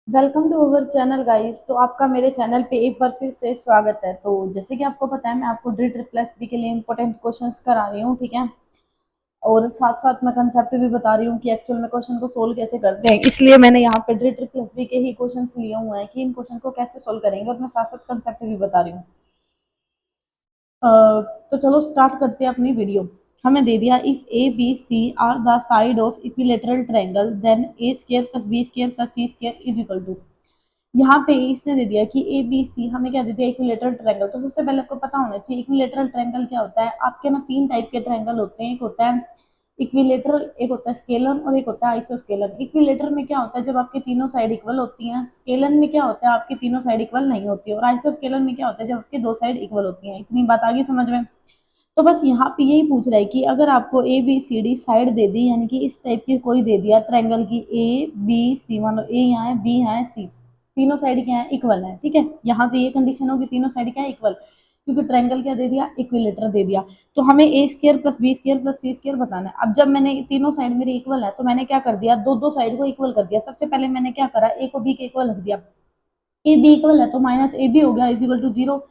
Welcome to our channel guys. तो आपका मेरे चैनल पे एक बार फिर से स्वागत है। तो जैसे कि आपको पता है, मैं आपको ड्रिल ट्रिपल एसपी के लिए इंपॉर्टेंट क्वेश्चंस करा रही हूँ, ठीक है। और साथ साथ मैं कंसेप्ट भी बता रही हूँ कि एक्चुअल में क्वेश्चन को सोल्व कैसे करते हैं। इसलिए मैंने यहाँ पे ड्रिल ट्रिपल एसपी के ही क्वेश्चंस लिए हुए हैं कि इन क्वेश्चन को कैसे सोल्व करेंगे, और मैं साथ साथ कंसेप्ट भी बता रही हूँ। तो चलो स्टार्ट करते हैं अपनी वीडियो। हमें दे दिया if A B C are the side of equilateral triangle then A square plus B square plus C square is equal to. यहाँ पे इसने दे दिया कि ए बी सी हमें क्या दे दिया, इक्विलेटरल ट्रायंगल। तो सबसे पहले आपको पता होना चाहिए इक्विलेटरल ट्रायंगल क्या होता है। आपके ना तीन टाइप के ट्रायंगल होते हैं, एक होता है इक्विलेटरल, एक होता है स्केलर और एक होता है आइसोस्केलर। इक्विलेटर में क्या होता है, जब आपकी तीनों साइड इक्वल होती हैं। स्केलर में क्या होता है, आपकी तीनों साइड इक्वल नहीं होती है। और आइसोस्केलर में क्या होता है, जब आपकी दो साइड इक्वल होती हैं। इतनी बात आ गई समझ में। तो बस यहाँ पे यही पूछ रहा है कि अगर आपको A B C D side दे दी, यानी कि इस टाइप की कोई दे दिया ट्रायंगल की ए बी सी, मान लो ए यहाँ है, बी यहाँ है, सी, तीनों साइड क्या है, इक्वल है, ठीक है। यहाँ से ये कंडीशन होगी तीनों साइड क्या है, इक्वल, क्योंकि ट्रायंगल क्या दे दिया, इक्विलेटर दे दिया। तो हमें A square plus B square plus C square बताना है। अब जब मैंने तीनों साइड मेरी इक्वल है, तो मैंने क्या कर दिया, दो दो साइड को इक्वल कर दिया। सबसे पहले मैंने क्या करा, ए को बी के इक्वल रख दिया। ए बी इक्वल है तो माइनस ए बी हो गया is equal to zero.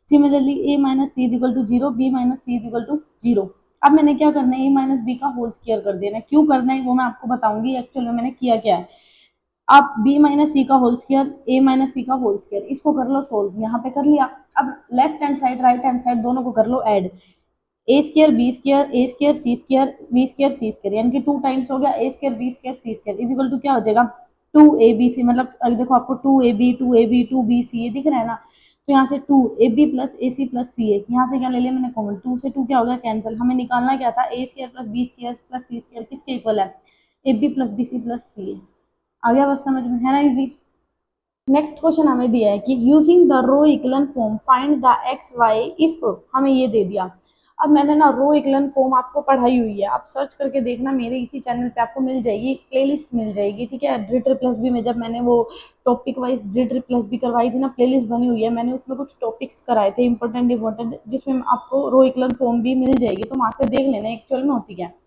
Similarly A minus C is equal to zero, B minus C is equal to zero. अब मैंने क्या करना है, ए माइनस बी का होल स्क्वायर कर देना है। क्यों करना है वो मैं आपको बताऊंगी एक्चुअल में मैंने किया क्या है। आप बी माइनस सी का होल स्क्वायर, ए माइनस सी का होल स्क्वायर, इसको कर लो सोल्व, यहाँ पे कर लिया। अब left hand side right hand side दोनों को कर लो add. A square b square, a square c square, b square c square, यानी कि टू टाइम्स हो गया a square b square c square is equal to क्या हो जाएगा, टू ए बी सी। मतलब अगर देखो आपको two a b two b c ये दिख रहा है ना, तो यहाँ से two a b plus a c plus c a, यहाँ से क्या ले लिया मैंने कॉमन, टू से टू क्या हो गया कैंसिल। हमें निकालना क्या था, a square plus B square plus C square किसके इक्वल है, a b plus b c plus c a. आ गया बस समझ में, है ना इजी। नेक्स्ट क्वेश्चन हमें दिया है कि using the row equivalent form find the X Y if, हमें ये दे दिया। अब मैंने ना रो इक्विवेलेंट फॉर्म आपको पढ़ाई हुई है, आप सर्च करके देखना, मेरे इसी चैनल पे आपको मिल जाएगी, प्लेलिस्ट मिल जाएगी, ठीक है। ड्रिल प्लस भी में जब मैंने वो टॉपिक वाइज ड्रिल प्लस भी करवाई थी ना, प्लेलिस्ट बनी हुई है, मैंने उसमें कुछ टॉपिक्स कराए थे इंपॉर्टेंट, जिसमें आपको रो इक्विवेलेंट फॉर्म भी मिल जाएगी, तो वहां से देख लेना एक्चुअल में होती क्या है।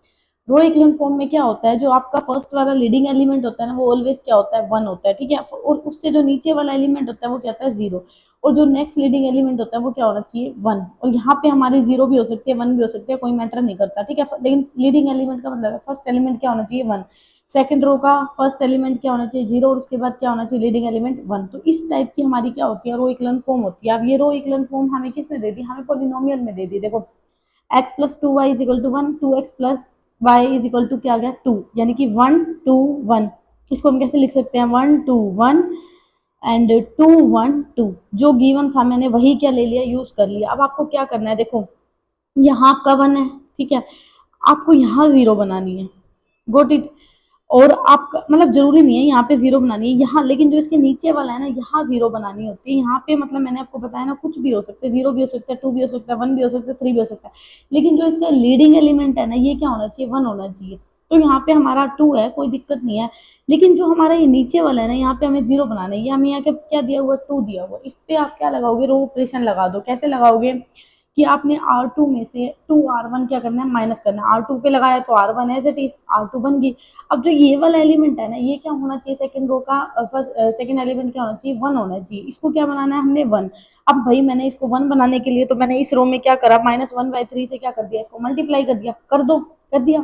रो इक्विवेलेंट फॉर्म में क्या होता है, जो आपका फर्स्ट वाला लीडिंग एलिमेंट होता है ना, वो ऑलवेज क्या होता है, वन होता है, ठीक है। और उससे जो नीचे वाला एलिमेंट होता है वो क्या होता है, जीरो। और जो नेक्स्ट लीडिंग एलिमेंट होता है वो क्या होना चाहिए, वन। और यहाँ पे हमारी जीरो भी हो सकती है, वन भी हो सकती है, कोई मैटर नहीं करता, ठीक है। लेकिन लीडिंग एलिमेंट का मतलब है फर्स्ट एलिमेंट क्या होना चाहिए, वन। सेकंड रो का फर्स्ट एलिमेंट क्या होना चाहिए, जीरो, और उसके बाद क्या होना चाहिए, लीडिंग एलिमेंट वन। तो इस टाइप की हमारी क्या होती है, रो इक्विवेलेंट फॉर्म होती है। अब ये रो इक्विवेलेंट फॉर्म हमें किसने दे दी, हमें पॉलिनोमियल में दे दी। देखो X plus two Y is equal to one, two X plus Y is equal to क्या आ गया, टू, यानी कि वन टू वन। इसको हम कैसे लिख सकते हैं, one two one and two one two. जो गिवन था मैंने वही क्या ले लिया, यूज कर लिया। अब आपको क्या करना है, देखो यहाँ आपका वन है, ठीक है, आपको यहाँ जीरो बनानी है, गोट इट। और आपका मतलब जरूरी नहीं है यहाँ पे जीरो बनानी है यहाँ, लेकिन जो इसके नीचे वाला है ना, यहाँ जीरो बनानी होती है। यहाँ पे मतलब मैंने आपको बताया ना, कुछ भी हो सकता है, जीरो भी हो सकता है, टू भी हो सकता है, वन भी हो सकता है, थ्री भी हो सकता है, लेकिन जो इसका लीडिंग एलिमेंट है ना, ये क्या होना चाहिए, वन होना चाहिए। तो यहाँ पे हमारा टू है, कोई दिक्कत नहीं है। लेकिन जो हमारा ये नीचे वाला है ना, यहाँ पे हमें जीरो बनाना है। ये हमें यहाँ क्या दिया हुआ, टू दिया हुआ। इस पे आप क्या लगाओगे, रो ऑपरेशन लगा दो। कैसे लगाओगे कि आपने R2 में से 2R1 क्या करना है, माइनस करना है। R2 पे लगाया तो R1 as it is, R2 बन गई। अब जो ये वाला एलिमेंट है ना, ये क्या होना चाहिए, सेकंड रो का फर्स्ट सेकंड एलिमेंट क्या होना चाहिए, वन होना चाहिए। इसको क्या बनाना है हमने, वन। अब भाई मैंने इसको वन बनाने के लिए तो मैंने इस रो में क्या करा, माइनस वन बाई थ्री से क्या कर दिया, इसको मल्टीप्लाई कर दिया, कर दो, कर दिया।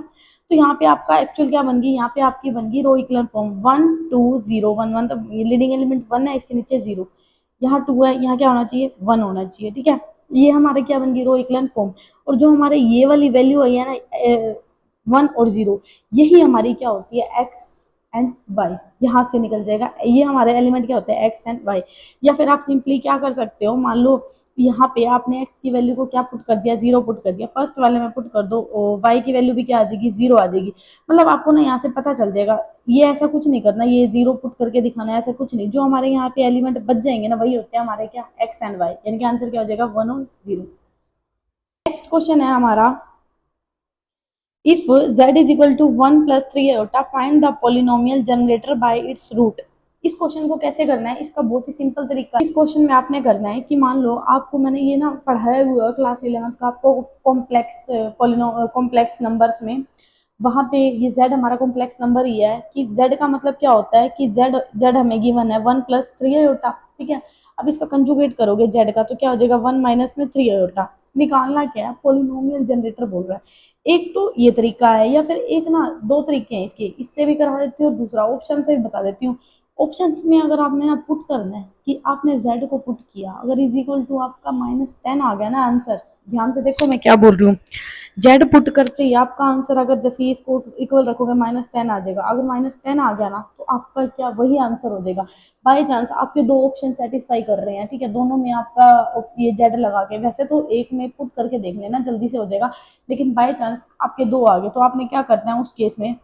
तो यहाँ पे आपका एक्चुअल क्या बन गई, यहाँ पे आपकी बन गई row equivalent form, one two zero one one. तो लीडिंग एलिमेंट वन है, इसके नीचे जीरो, यहाँ टू है, यहाँ क्या होना चाहिए, वन होना चाहिए, ठीक है। ये हमारे क्या बन गई, रो इक्विवेलेंट फॉर्म। और जो हमारे ये वाली वैल्यू है ना, वन और जीरो, यही हमारी क्या होती है, एक्स एंड वाई। यहाँ से निकल जाएगा, ये हमारे एलिमेंट क्या होते हैं, एक्स एंड वाई। या फिर आप सिंपली क्या कर सकते हो, मान लो यहाँ पे आपने एक्स की वैल्यू को क्या पुट कर दिया, जीरो पुट कर दिया, फर्स्ट वाले में पुट कर दो, वाई की वैल्यू भी क्या आ जाएगी, जीरो आ जाएगी। मतलब आपको ना यहाँ से पता चल जाएगा। ये ऐसा कुछ नहीं करना, ये जीरो पुट करके दिखाना है, ऐसा कुछ नहीं। जो हमारे यहाँ पे एलिमेंट बच जाएंगे ना, वही होते हैं हमारे क्या, एक्स एंड वाई, यानी कि आंसर क्या हो जाएगा, वन और जीरो। नेक्स्ट क्वेश्चन है हमारा, if z is equal to 1 plus 3 iota find the polynomial generator by its root। इस क्वेश्चन को कैसे करना है, इसका बहुत ही सिंपल तरीका है। इस क्वेश्चन में आपने करना है कि मान लो आपको मैंने ये ना पढ़ाया हुआ क्लास 11th का, आपको कॉम्प्लेक्स नंबर्स में वहाँ पे ये z हमारा कॉम्प्लेक्स नंबर ही है कि z का मतलब क्या होता है कि z हमें गिवन है 1 + 3 आयोटा, ठीक है। अब इसका कंजुगेट करोगे z का तो क्या हो जाएगा 1 - में 3 आयोटा। निकालना क्या है, पोलिनोमियल जनरेटर बोल रहा है। एक तो ये तरीका है, या फिर एक ना दो तरीके हैं इसके, इससे भी करा देती हूँ और दूसरा ऑप्शन से भी बता देती हूँ। ऑप्शंस में अगर आपने ना पुट करना है कि आपने z को पुट किया, अगर इज इक्वल टू आपका -10 आ गया ना आंसर, ध्यान से देखो मैं क्या बोल रही हूँ। जेड पुट करते ही आपका आंसर, अगर जैसे इसको इक्वल रखोगे -10 आ जाएगा। अगर -10 आ गया ना तो आपका क्या वही आंसर हो जाएगा। बाई चांस आपके दो ऑप्शन सेटिस्फाई कर रहे हैं, ठीक है, दोनों में आपका ये जेड लगा के, वैसे तो एक में पुट करके देख लेना जल्दी से हो जाएगा, लेकिन बाई चांस आपके दो आ गए तो आपने क्या करना है उस केस में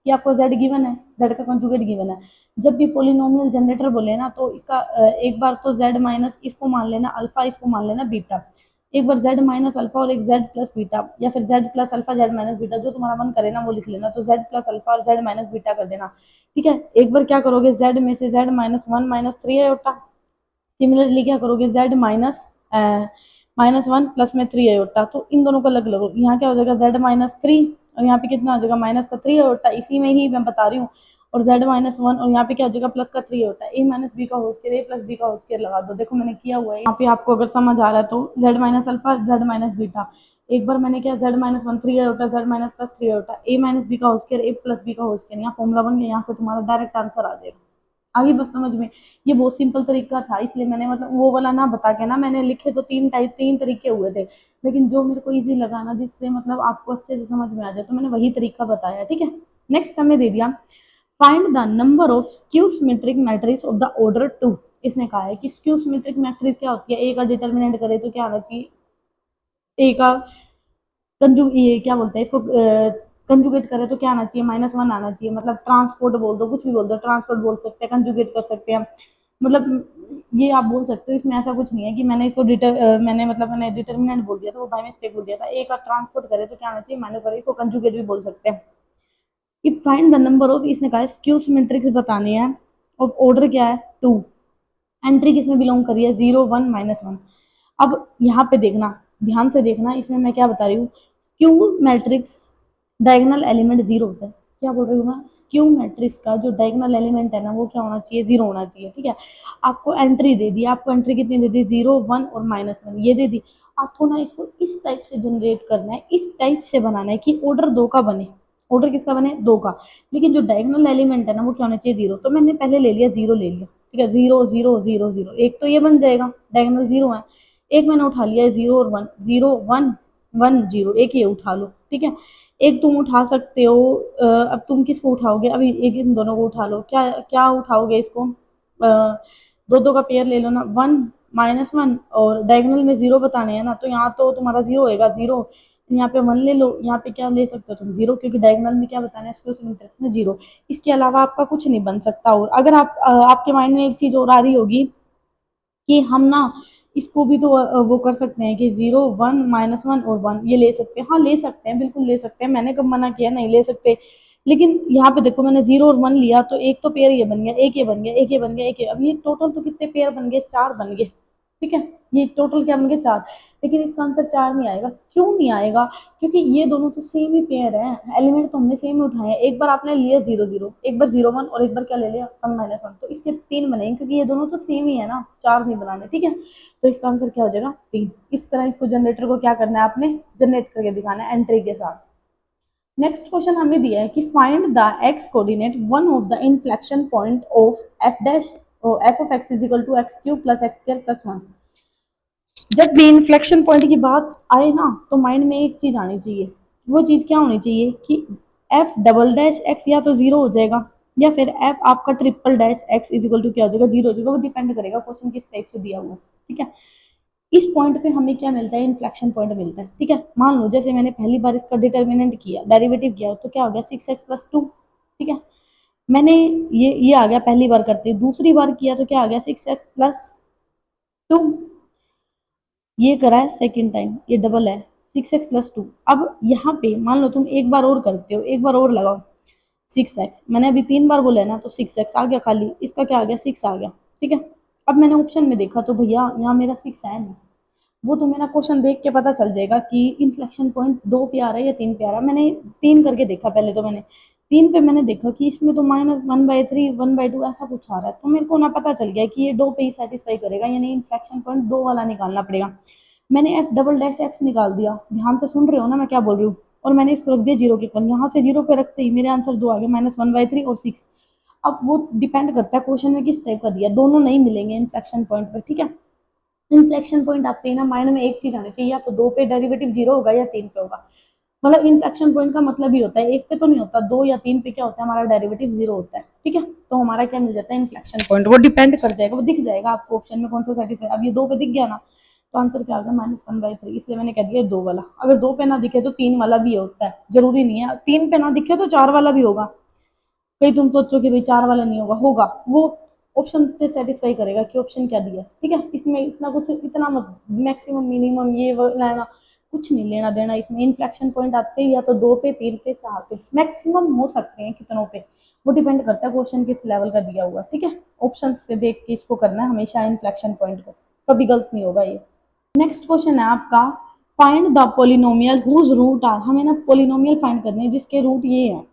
कि आपको जेड गिवन है, जेड का कंजुगेट गिवन है। जब भी पोलिनोमियल जनरेटर बोले ना तो इसका एक बार तो जेड माइनस इसको मान लेना अल्फा, इसको मान लेना बीटा, एक बार z माइनस अल्फा और एक z प्लस बीटा, या फिर z plus alpha z minus beta, जो तुम्हारा मन करे ना वो लिख लेना। तो z प्लस अल्फा और z माइनस बीटा कर देना, ठीक है। एक बार क्या करोगे z में से z -1 - 3 आयोटा, सिमिलरली क्या करोगे z -1 प्लस में 3 आयोटा, तो इन दोनों का अलग अलग, यहाँ क्या हो जाएगा z -3 और यहाँ पे कितना हो जाएगा माइनस का 3 आयोटा, इसी में ही मैं बता रही हूँ। और z -1 और यहाँ पे क्या हो जाएगा प्लस का 3 होता है, a - b का होल स्क्वायर a + b का होल स्क्वायर लगा दो। देखो मैंने किया हुआ है यहाँ पे, आपको अगर समझ आ रहा है तो z minus alpha z minus beta, एक बार मैंने किया z -1 3 होता है, z माइनस प्लस 3 होता है, a - b का होल स्क्वायर a + b का होल स्क्वायर, यहाँ फॉर्मूला बन गया, यहाँ से तुम्हारा डायरेक्ट आंसर आ जाएगा। आगे बस समझ में, ये बहुत सिंपल तरीका था, इसलिए मैंने मतलब वो वाला ना बता के ना, मैंने लिखे तो तीन तरीके हुए थे, लेकिन जो मेरे को इजी लगा ना, जिससे मतलब आपको अच्छे से समझ में आ जाए, तो मैंने वही तरीका बताया, ठीक है। नेक्स्ट हमें दे दिया find the number of skew symmetric matrix of the order 2। इसने कहा है कि स्क्यू सिमेट्रिक मैट्रिक्स क्या होती है, ए का डिटर्मिनेंट करे तो क्या आना चाहिए, ए का ये क्या बोलते हैं इसको कंजुगेट करे तो क्या आना चाहिए -1 आना चाहिए, मतलब ट्रांसपोर्ट बोल दो, कुछ भी बोल दो, ट्रांसपोर्ट बोल सकते हैं, कंजुगेट कर सकते हैं, मतलब ये आप बोल सकते हो। इसमें ऐसा कुछ नहीं है कि मैंने इसको मैंने डिटर्मिनेंट बोल दिया था, वो बाय मिस्टेक बोल दिया था। ए का ट्रांसपोर्ट करे तो क्या आना चाहिए -1, इसको कंजुगेट भी बोल सकते हैं। If find the number of, इसने कहा स्क्यू सिमेट्रिक्स बतानी है, ऑफ ऑर्डर क्या है 2, एंट्री किसमें बिलोंग करी है 0 1 -1। अब यहाँ पे देखना, ध्यान से देखना, इसमें मैं क्या बता रही हूँ, स्क्यू मैट्रिक्स डायगोनल एलिमेंट 0 होता है। क्या बोल रही हूँ मैं, स्क्यू मैट्रिक्स का जो डायगोनल एलिमेंट है ना वो क्या होना चाहिए 0 होना चाहिए, ठीक है। आपको एंट्री दे दी, आपको एंट्री कितनी दे दी 0 1 और -1 ये दे दी। आपको ना इसको इस टाइप से जनरेट करना है, इस टाइप से बनाना है कि ऑर्डर 2 का बने, ऑर्डर किसका बने 2 का, लेकिन जो डायगोनल एलिमेंट है ना वो क्या होना चाहिए 0। तो मैंने पहले ले लिया 0 ले लिया, ठीक है, 0 0 0 0, एक तो ये बन जाएगा डायगोनल 0 है। एक मैंने उठा लिया है 0 और 1, 0 1 1 0, एक ये उठा लो, ठीक है। एक तुम उठा सकते हो, अब तुम किसको उठाओगे, अभी एक इन दोनों को उठा लो, क्या क्या उठाओगे इसको, दो दो का पेयर ले लो ना, 1 -1 और डायगोनल में 0 बताने हैं ना, तो यहाँ तो तुम्हारा 0 होएगा 0, यहाँ पे 1 ले लो, यहाँ पे क्या ले सकते हो तुम 0, क्योंकि डायगोनल में क्या बताना है स्क्वायर सिमेट्रिक में 0। इसके अलावा आपका कुछ नहीं बन सकता। और अगर आप आपके माइंड में एक चीज और आ रही होगी कि हम ना इसको भी तो वो कर सकते हैं कि 0 1 -1 और 1 ये ले सकते हैं, हाँ ले सकते हैं, बिल्कुल ले सकते हैं, मैंने कब मना किया नहीं ले सकते। लेकिन यहाँ पे देखो मैंने 0 और 1 लिया तो एक तो पेयर ये बन गया, एक ये बन गया, एक ये बन गया, एक ये, अब ये टोटल तो कितने पेयर बन गए 4 बन गए, ठीक है। ये टोटल क्या बन गए 4, लेकिन इसका आंसर 4 नहीं आएगा। क्यों नहीं आएगा, क्योंकि ये दोनों तो सेम ही पेयर है, एलिमेंट तो हमने सेम उठाए हैं। एक बार आपने लिया 0 0, एक बार 0 1 और एक बार क्या ले लिया 1 -1, तो इसके 3 बनेंगे क्योंकि ये दोनों तो सेम ही है ना, 4 नहीं बनाने, ठीक है। तो इसका आंसर क्या हो जाएगा 3। इस तरह इसको जनरेटर को क्या करना है आपने जनरेट करके दिखाना है एंट्री के साथ। नेक्स्ट क्वेश्चन हमें दिया है कि find the X coordinate one of the inflection point of F dash F of X is equal to X cube plus X square plus 1। जब भी इन्फ्लेक्शन पॉइंट की बात आए ना तो माइंड में एक चीज आनी चाहिए, वो चीज क्या होनी चाहिए कि एफ डबल डैश एक्स या तो 0 हो जाएगा, या फिर एफ आपका triple dash X is equal to क्या हो जाएगा 0 हो जाएगा। वो डिपेंड करेगा क्वेश्चन किस टाइप से दिया हुआ, ठीक है। इस पॉइंट पे हमें क्या मिलता है इन्फ्लेक्शन पॉइंट मिलता है, ठीक है। मान लो जैसे मैंने पहली बार इसका डिटर्मिनेंट किया, डेरिवेटिव किया, तो क्या हो गया 6x प्लस 2, ठीक है। मैंने ये आ गया पहली बार करते, दूसरी बार किया तो क्या आ गया 6x प्लस 2, ये करा है सेकेंड टाइम, ये डबल है 6x प्लस 2। अब यहाँ पे मान लो तुम एक बार और करते हो, एक बार और लगाओ 6x, मैंने अभी 3 बार बोला है ना, तो 6x आ गया खाली, इसका क्या आ गया 6 आ गया, ठीक है। अब मैंने ऑप्शन में देखा तो भैया यहाँ मेरा 6 है नहीं, वो तुम्हें ना क्वेश्चन देख के पता चल जाएगा कि इन्फ्लेक्शन पॉइंट 2 पे आ रहा है या 3 पे आ रहा है। मैंने 3 करके देखा पहले, तो मैंने 3 पे मैंने देखा कि इसमें तो -1/3 1/2 ऐसा कुछ आ रहा है, तो मेरे को ना पता चल गया कि ये 2 पे ही सेटिस्फाई करेगा, यानी इन्फ्लेक्शन पॉइंट 2 वाला निकालना पड़ेगा। मैंने एफ डबल डैश एक्स निकाल दिया, ध्यान से सुन रहे हो ना मैं क्या बोल रही हूँ, और मैंने इसको रख दिया 0 के ऊपर। यहाँ से 0 पे रखते ही मेरे आंसर 2 आ गए, -1/3 और 6। अब वो डिपेंड करता है क्वेश्चन में किस टाइप का दिया, दोनों नहीं मिलेंगे इन्फ्लेक्शन पॉइंट पर, ठीक है। इन्फ्लेक्शन पॉइंट आते ही ना माइंड में एक चीज आनी चाहिए, या तो 2 पे डेरिवेटिव 0 होगा या 3 पे होगा। मतलब इन्फ्लेक्शन पॉइंट का मतलब ही होता है, 1 पे तो नहीं होता, 2 या 3 पे क्या होता है, हमारा डेरिवेटिव 0 होता है, ठीक है। तो हमारा क्या मिल जाता है, इन्फ्लेक्शन पॉइंट। वो डिपेंड कर जाएगा, वो दिख जाएगा आपको ऑप्शन में कौन सा सेटिस्फाई। अब ये 2 पे दिख गया ना, तो आंसर क्या आ गया, -1/3। इसलिए मैंने कह दिया 2 वाला। अगर 2 पे ना दिखे तो 3 वाला भी होता है, जरूरी नहीं है 3 पे ना दिखे तो 4 वाला भी होगा। कहीं तुम सोचो कि भाई 4 वाला नहीं होगा, होगा वो। ऑप्शन से सेटिस्फाई करेगा कि ऑप्शन क्या दिया, ठीक है। इसमें इतना कुछ, इतना मत मैक्सिमम मिनिमम ये वो लेना, कुछ नहीं लेना देना इसमें। इन्फ्लेक्शन पॉइंट आते ही या तो 2 पे 3 पे 4 पे, मैक्सिमम हो सकते हैं कितनों पे, वो डिपेंड करता है क्वेश्चन किस लेवल का दिया हुआ, ठीक है। ऑप्शन से देख के इसको करना है हमेशा इन्फ्लेक्शन पॉइंट को, कभी गलत नहीं होगा ये। नेक्स्ट क्वेश्चन है आपका, find the polynomial whose root are. हमें ना पोलिनोमियल फाइंड करने हैं जिसके रूट ये हैं।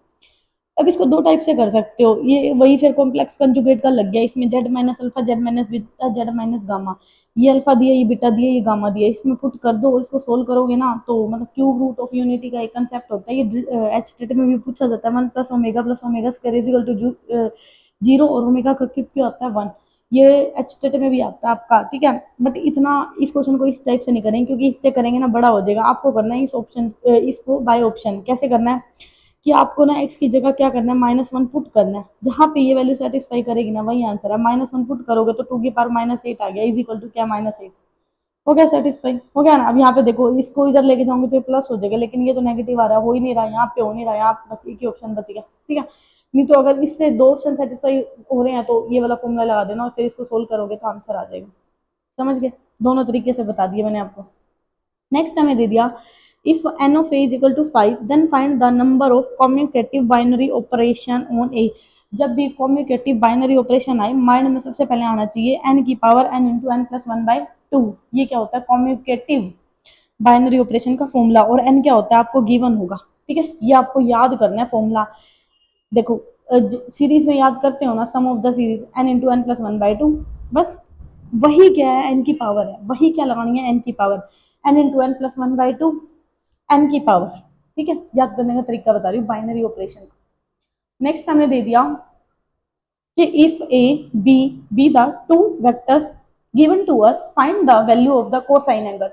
अब इसको दो टाइप से कर सकते हो, ये वही फिर कॉम्प्लेक्स कंजुगेट का लग गया, इसमें Z minus alpha, Z minus beta, Z minus gamma. ये अल्फा दिया, ये बीटा दिया, ये गामा दिया, इसमें पुट कर दो और इसको सोल्व करोगे ना, तो मतलब क्यूब रूट ऑफ यूनिटी का एक कंसेप्ट होता है, ये एच टेट में भी पूछा जाता है, 1 + omega square is equal to 0, और ओमेगा का क्यूब क्या होता है 1। ये एच टेट में भी आता है आपका, ठीक है। बट इतना इस क्वेश्चन को इस टाइप से नहीं करेंगे, क्योंकि इससे करेंगे ना बड़ा हो जाएगा। आपको करना है इस ऑप्शन, इसको बाय ऑप्शन। कैसे करना है कि आपको ना x की जगह क्या करना है, -1 पुट करना है। जहां पे ये वैल्यू सेटिस्फाई करेगी ना वही आंसर है। -1 पुट करोगे तो 2 की पावर -8 आ गया, इज इक्वल टू क्या, -8। हो गया सेटिस्फाई, हो गया ना। अब यहाँ पे देखो, इसको इधर लेके जाऊंगे तो ये प्लस हो जाएगा, लेकिन ये तो नेगेटिव आ रहा है, हो ही नहीं रहा, यहाँ पे हो नहीं रहा, यहाँ बस एक ही ऑप्शन बच गया, ठीक है। नहीं तो अगर इससे 2 ऑप्शन सेटिस्फाई हो रहे हैं तो ये वाला फॉर्मूला लगा देना और फिर इसको सोल्व करोगे तो आंसर आ जाएगा। समझ गए, दोनों तरीके से बता दिए मैंने आपको। नेक्स्ट हमें दे दिया, if n of a is equal to 5 then find the number of commutative binary operation on a। जब भी कॉम्यूटेटिव बाइनरी ऑपरेशन आए, माइंड में सबसे पहले आना चाहिए n की power n into N plus 1/2। ये क्या होता है, कॉम्यूटेटिव बाइनरी ऑपरेशन का फॉर्मूला, और n क्या होता है आपको गिवन होगा, ठीक है। ये आपको याद करना है फॉर्मूला। देखो सीरीज में याद करते हो ना, sum of the series n into N plus 1/2, बस वही क्या है, n की पावर है, वही क्या लगानी है, n की power, n into N plus 1/2, n की पावर, ठीक है। याद करने का तरीका बता रही हूँ बाइनरी ऑपरेशन का। नेक्स्ट हमें दे दिया कि if A B be the two vector given to us, find the value of the cosine angle.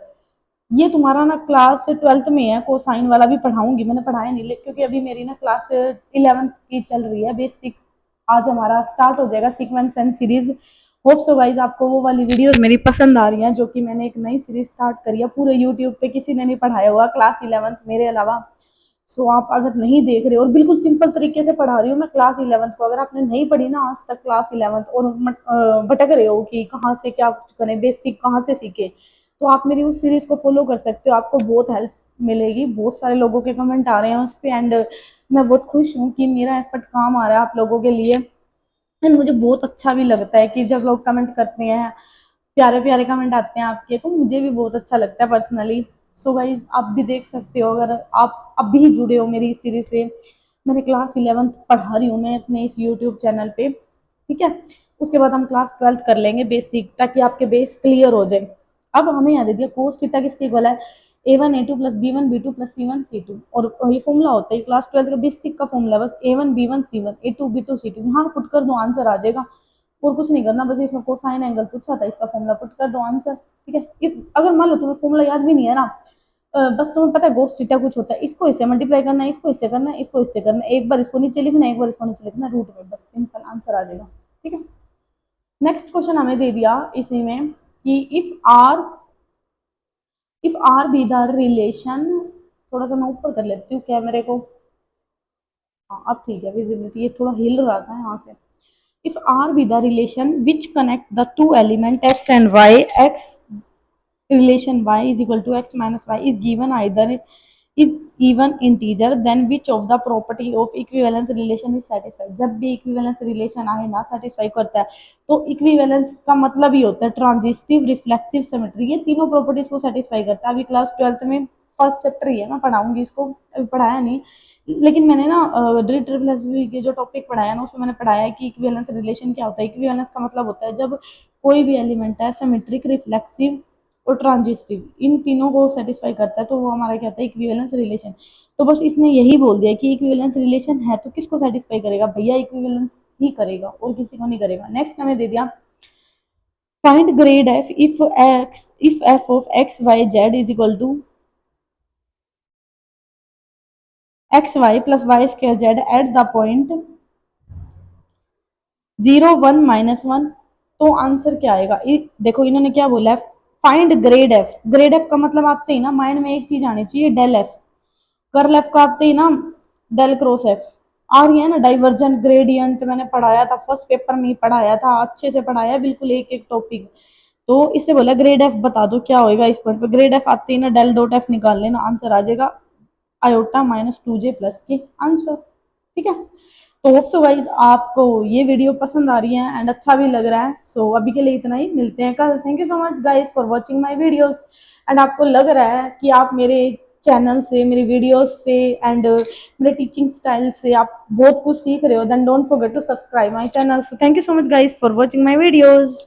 ये तुम्हारा ना क्लास 12th में है, कोसाइन वाला भी पढ़ाऊंगी, मैंने पढ़ाया नहीं क्योंकि अभी मेरी ना क्लास 11th की चल रही है बेसिक। आज हमारा स्टार्ट हो जाएगा sequence and series. Hope so guys आपको वो वाली वीडियोस मेरी पसंद आ रही हैं, जो कि मैंने एक नई सीरीज स्टार्ट करी है, पूरे यूट्यूब पे किसी ने नहीं पढ़ाया हुआ क्लास 11th मेरे अलावा। सो आप अगर नहीं देख रहे, और बिल्कुल सिंपल तरीके से पढ़ा रही हूँ मैं क्लास 11th को, अगर आपने नहीं पढ़ी ना आज तक क्लास 11th और भटक रहे हो कि कहाँ से क्या कुछ करें, बेसिक कहाँ से सीखे, तो आप मेरी उस सीरीज को फॉलो कर सकते हो, आपको बहुत हेल्प मिलेगी। बहुत सारे लोगों के कमेंट आ रहे हैं उस पर, एंड मैं बहुत खुश हूँ कि मेरा एफर्ट काम आ रहा है आप लोगों के लिए। एंड मुझे बहुत अच्छा भी लगता है कि जब लोग कमेंट करते हैं, प्यारे प्यारे कमेंट आते हैं आपके, तो मुझे भी बहुत अच्छा लगता है पर्सनली। सो गाइज आप भी देख सकते हो, अगर आप अभी जुड़े हो मेरी इस सीरीज से, मैंने क्लास 11th पढ़ा रही हूँ मैं अपने इस यूट्यूब चैनल पे, ठीक है। उसके बाद हम क्लास 12th कर लेंगे बेसिक, ताकि आपके बेस क्लियर हो जाए। अब हमें याद दिया कोस थीटा किसके इक्वल है, a1 a2 plus b1 b2 plus c1 c2, और ये फॉर्मूला होता है क्लास 12th का बेसिक का फॉर्मूला है, बस a1 b1 c1 a2 b2 c2, यहाँ पुट कर दो आंसर आ जाएगा, और कुछ नहीं करना। बस इसमें कोसाइन एंगल पूछा था, इसका फॉर्मूला पुट कर दो आंसर, ठीक है। अगर मान लो तुम्हें फॉर्मूला याद भी नहीं है ना, बस तुम्हें पता है गोस थीटा कुछ होता है, इसको इससे मल्टीप्लाई करना है, इसको इससे करना है, इसको इससे करना है, एक बार इसको नीचे लिखना है, एक बार इसको नीचे लिखना है, रूट में, बस सिंपल आंसर आ जाएगा, ठीक है। नेक्स्ट क्वेश्चन हमें दे दिया इसी में कि if R be the relation, थोड़ा सा मैं ऊपर कर लेती हूँ कैमरे को, हाँ अब ठीक है, विजिबिलिटी ये थोड़ा हिल रहा था यहाँ से। if R be the relation which connect the two element x and y, x relation y is equal to x minus y is given either is even integer then which of the property of equivalence relation is satisfied. जब भी equivalence relation आए ना satisfy करता है तो equivalence का मतलब ही होता है ट्रांजिस्टिव, रिफ्लेक्सिव, सिमेट्री, ये तीनों प्रॉपर्टीज को सेटिस्फाई करता है। अभी क्लास 12th में फर्स्ट चैप्टर ही है, मैं पढ़ाऊंगी इसको, अभी पढ़ाया नहीं, लेकिन मैंने ना डी के जो टॉपिक पढ़ाया ना उसमें मैंने पढ़ाया है कि इक्विवेलेंस रिलेशन क्या होता है। इक्विवेलेंस का मतलब होता है जब कोई भी एलिमेंट है सिमेट्रिक, रिफ्लेक्सिव और ट्रांजिस्टिव, इन तीनों को सेटिस्फाई करता है तो वो हमारा क्या होता है, इक्विवेलेंस रिलेशन। तो बस इसने यही बोल दिया कि इक्विवेलेंस रिलेशन है तो किसको सेटिस्फाई करेगा, भैया इक्विवेलेंस ही करेगा और किसी को नहीं करेगा। नेक्स्ट हमें दे दिया find grad F if F of X Y Z is equal to X Y plus Y square Z at the point 0 1 -1। तो आंसर क्या आएगा, देखो इन्होंने क्या बोला है, find grad F. Grade F का मतलब आते ही ना माइंड में एक चीज आनी चाहिए, डेल एफ। कर्ल एफ का आते ही ना डेल क्रॉस एफ। आ रही है ना, डाइवर्जेंट, ग्रेडियंट, मैंने पढ़ाया था फर्स्ट पेपर में ही पढ़ाया था, अच्छे से पढ़ाया बिल्कुल एक एक टॉपिक। तो इससे बोला ग्रेड एफ बता दो क्या होएगा इस पॉइंट पे। ग्रेड एफ आते ही ना डेल डॉट एफ निकाल लेना, आंसर आ जाएगा आयोटा माइनस 2j प्लस के आंसर। ठीक है, तो होप सो गाइज आपको ये वीडियो पसंद आ रही है एंड अच्छा भी लग रहा है। सो अभी के लिए इतना ही, मिलते हैं कल। Thank you so much guys for watching my videos. And आपको लग रहा है कि आप मेरे चैनल से, मेरी वीडियोस से एंड मेरे टीचिंग स्टाइल से आप बहुत कुछ सीख रहे हो, then don't forget to subscribe my channel. So thank you so much guys for watching my videos.